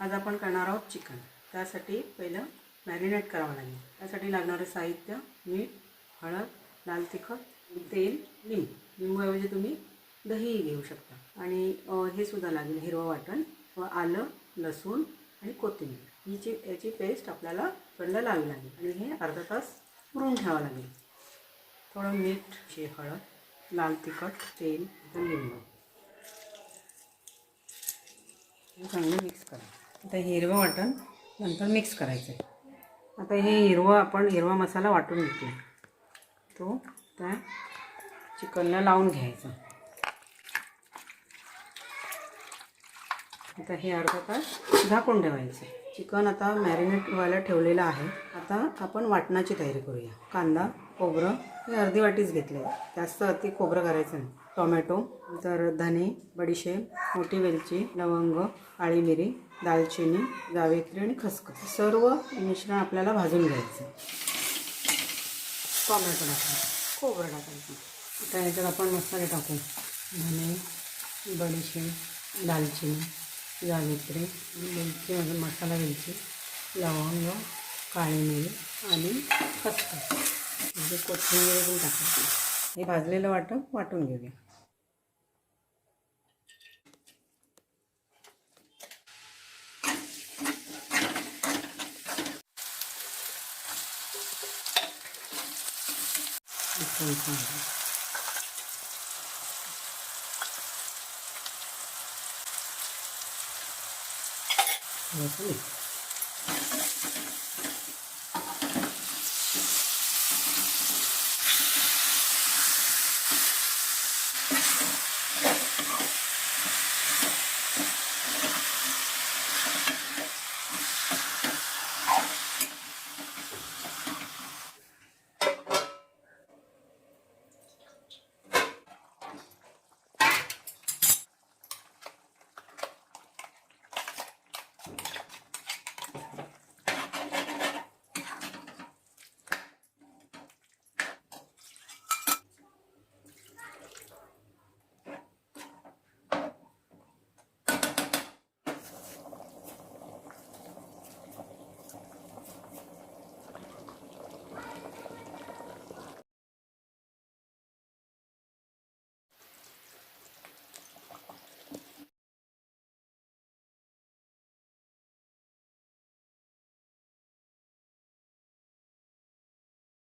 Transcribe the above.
आज आपण करणार आहोत चिकन। त्यासाठी पहिलं मॅरिनेट करावं लागेल। त्यासाठी लागणारे साहित्य मीठ, हळद, लाल तिखट, तेल, लिंबूऐवजी तुम्ही दहीही घेऊ शकता। आणि हे सुद्धा लागेल हिरवं वाटण व आलं, लसूण आणि कोथिंबीर। याची पेस्ट आपल्याला पहिलं लावावी लागेल आणि हे अर्धा तास मुरून ठेवावं लागेल। थोडं मीठ, हळद, लाल तिखट, तेल, लिंबू चांगलं मिक्स करा। आता हिरवं वाटण नंतर मिक्स करायचं आहे। आता हे आपण हिरवा मसाला वाटून घेतला, तो त्या चिकनला लावून घ्यायचा। आता हे अर्धा तास झाकून ठेवायचं। चिकन आता मॅरिनेट व्हायला ठेवलेलं आहे। आता आपण वाटणाची तयारी करूया। कांदा, खोबरं हे अर्धी वाटीच घेतले, जास्त अति खोबरं करायचं नाही। टोमॅटो, तर धने, बडीशेप, मोठी वेलची, लवंग, काळी मिरी, दालचिनी, जावित्री आणि खसखस सर्व मिश्रण आपल्याला भाजून घ्यायचं। टोमॅटो टाकायचं, खोबरं टाकायचं। आता याच्यात आपण मसाले टाकू। धने, बडीशेप, दालचिनी, जावित्री, वेलची म्हणजे मसाला वेलची, लवंग, काळी मिरी आणि खसखस म्हणजे कोथिंबीर पण टाकायची। हे भाजलेलं वाटून घेऊया।